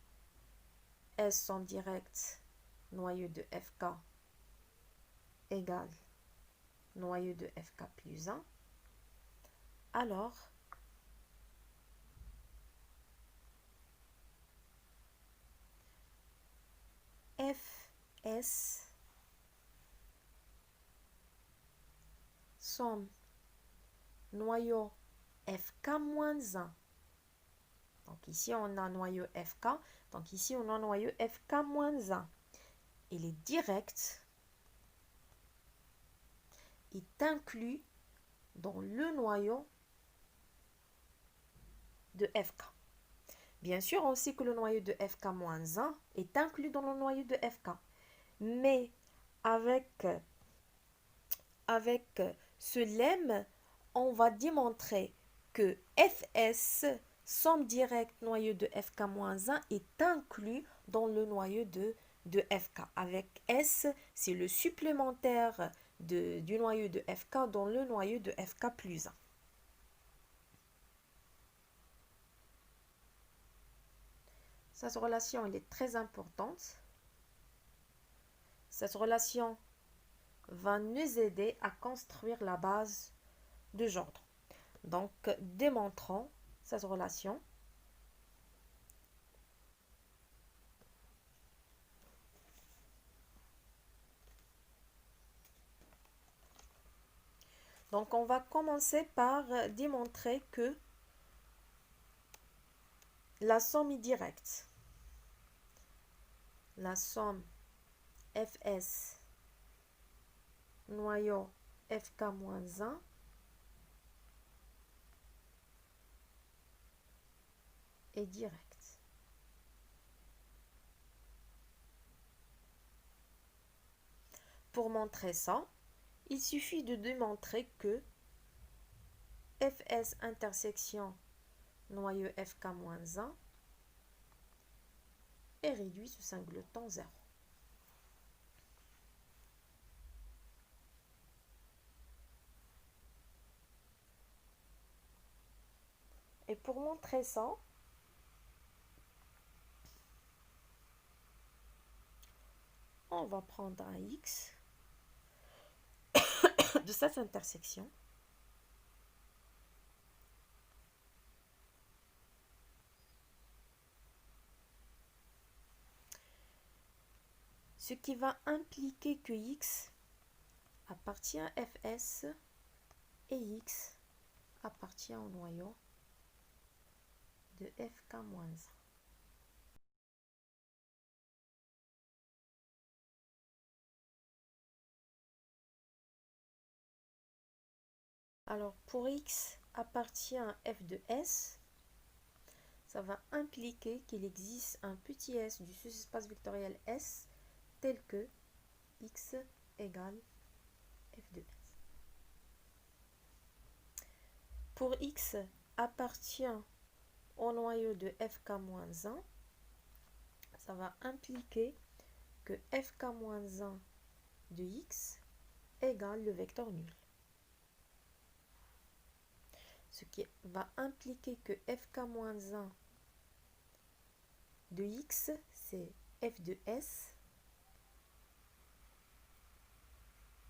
S1: S sans direct noyau de FK égale noyau de FK plus 1, alors Fs somme noyau FK moins 1. Donc ici on a noyau FK, donc ici on a noyau FK moins 1. Il est direct, est inclus dans le noyau de FK. Bien sûr, on sait que le noyau de FK moins 1 est inclus dans le noyau de FK. Mais avec ce lemme, on va démontrer que Fs, somme directe noyau de FK-1, est inclus dans le noyau de FK. Avec S, c'est le supplémentaire du noyau de FK dans le noyau de FK plus 1. Cette relation elle est très importante. Cette relation va nous aider à construire la base de Gendron. Donc, démontrons cette relation. Donc, on va commencer par démontrer que la somme est directe. La somme Fs noyau Fk-1 est directe. Pour montrer ça, il suffit de démontrer que Fs intersection noyau fk-1 est réduit sous singleton 0. Et pour montrer ça, on va prendre un x de cette intersection. Ce qui va impliquer que x appartient à Fs et x appartient au noyau de Fk-1. Alors pour x appartient à f de s, ça va impliquer qu'il existe un petit s du sous-espace vectoriel S tel que x égale f de s. Pour x appartient au noyau de fk-1, ça va impliquer que fk-1 de x égale le vecteur nul. Ce qui va impliquer que fk-1 de x, c'est f de s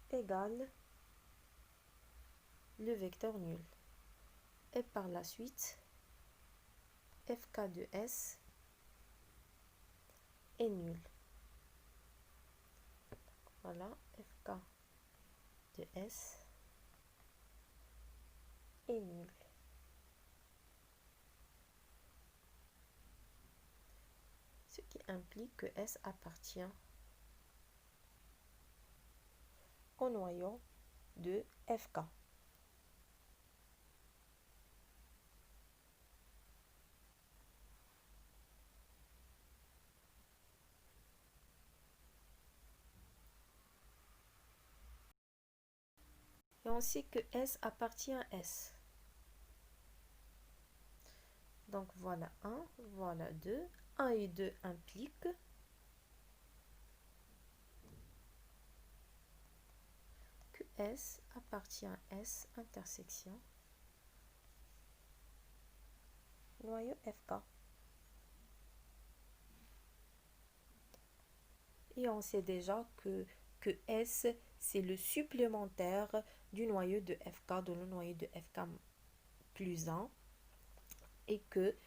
S1: égale le vecteur nul. Et par la suite, fk de s est nul. Voilà, fk de s est nul. Ce qui implique que S appartient au noyau de FK. Et on sait que S appartient à S. Donc voilà 1, voilà 2. 1 et 2 impliquent que S appartient à S intersection noyau FK. Et on sait déjà que S, c'est le supplémentaire du noyau de FK, dans le noyau de FK plus 1, et que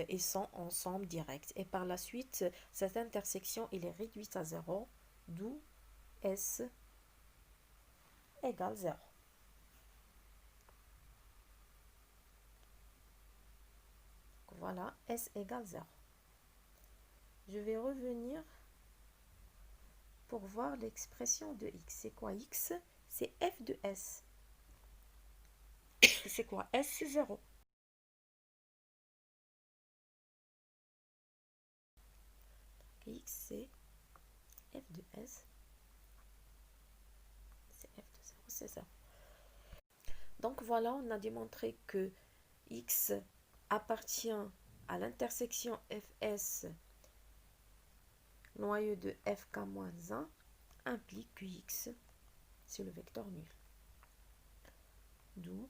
S1: ils sont ensemble directs. Et par la suite, cette intersection il est réduite à 0, d'où S égale 0. Voilà, S égale 0. Je vais revenir pour voir l'expression de x. C'est quoi x? C'est f de s. C'est quoi s? C'est 0. X, c'est f de s. C'est f de 0, c'est ça. Donc voilà, on a démontré que x appartient à l'intersection fs noyau de fk-1 implique que x, c'est le vecteur nul. D'où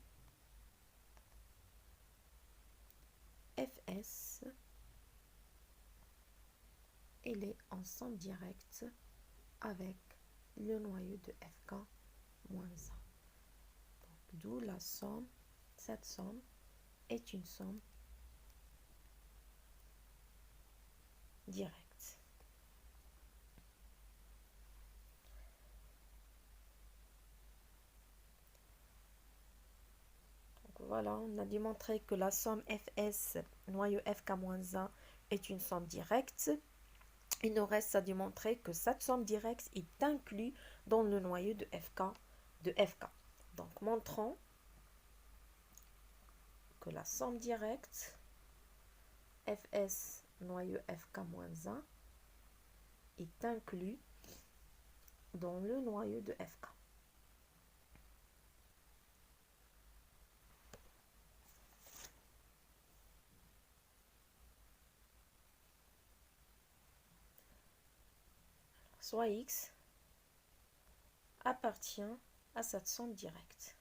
S1: fs, il est ensemble direct avec le noyau de fk-1. D'où la somme, cette somme est une somme directe. Donc voilà, on a démontré que la somme fs noyau fk-1 est une somme directe. Il nous reste à démontrer que cette somme directe est inclue dans le noyau de fk. Donc montrons que la somme directe fs noyau fk-1 est inclus dans le noyau de fk. soit X appartient à cette somme directe.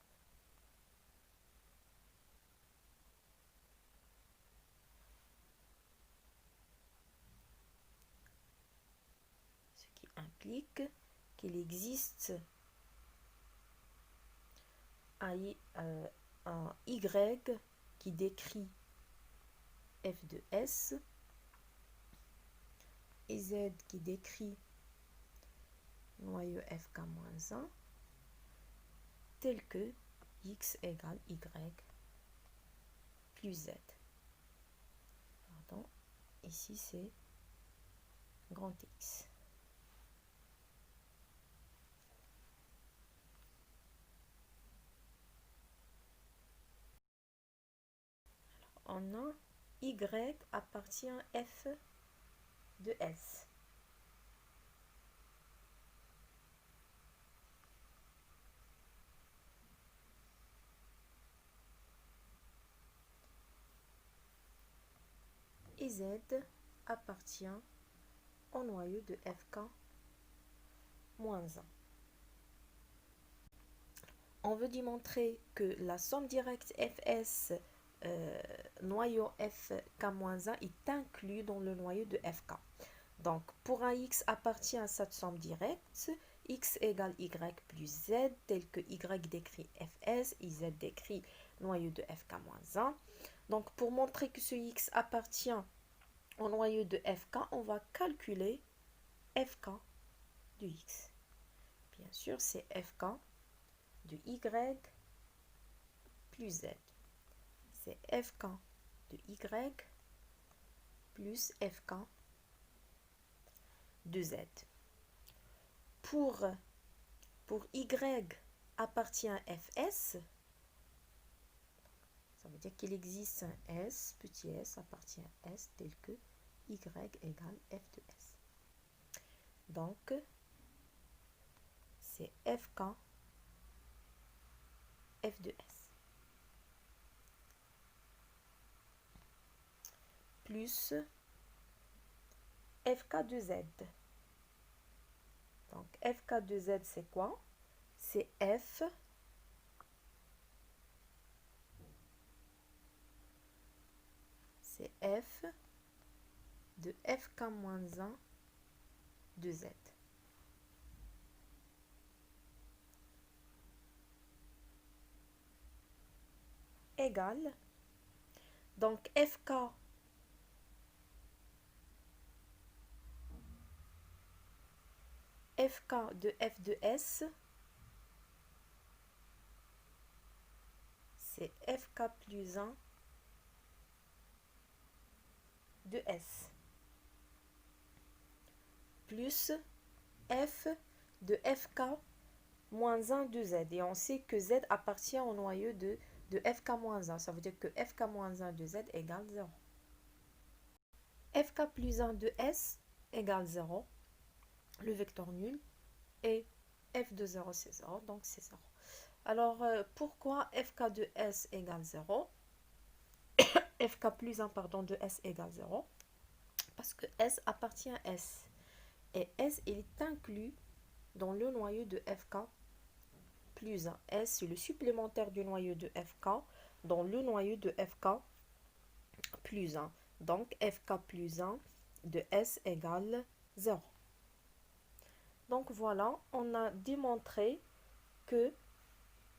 S1: Ce qui implique qu'il existe un Y qui décrit f de S et Z qui décrit noyau fk-1 tel que X égale Y plus Z. Pardon, ici c'est grand X. On a Y appartient à f de S. Et Z appartient au noyau de fk-1. On veut démontrer que la somme directe fs noyau fk-1 est inclus dans le noyau de fk. Donc, pour un x appartient à cette somme directe, x égale y plus z, tel que y décrit fs et z décrit noyau de fk-1. Donc, pour montrer que ce x appartient au noyau de fk, on va calculer fk de x. Bien sûr, c'est fk de y plus z. C'est fk de y plus fk de z. Pour y appartient à fs, ça veut dire qu'il existe un s, petit s appartient à s tel que y égale f de s. Donc, c'est fk f de s plus fk de z. Donc, fk de z, c'est quoi? C'est f de fk-1 de z. Égale, donc fk de f de s, c'est fk plus 1 de s plus f de fk moins 1 de z. Et on sait que z appartient au noyau de fk moins 1. Ça veut dire que fk moins 1 de z égale 0. Fk plus 1 de s égale 0. Le vecteur nul. Et f de 0 c'est 0, donc c'est 0. Alors, pourquoi fk de s égale 0? Fk plus 1 pardon, de s égale 0. Parce que s appartient à s. Et s il est inclus dans le noyau de fk plus 1. S c'est le supplémentaire du noyau de fk dans le noyau de fk plus 1. Donc fk plus 1 de s égale 0. Donc voilà, on a démontré que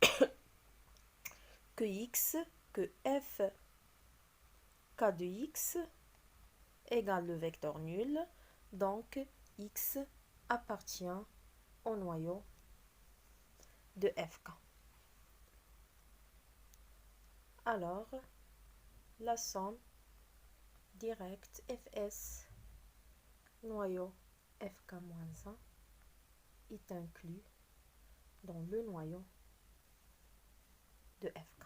S1: f k de x égale le vecteur nul. Donc x appartient au noyau de fk. Alors, la somme directe fs noyau fk-1 est inclus dans le noyau de fk.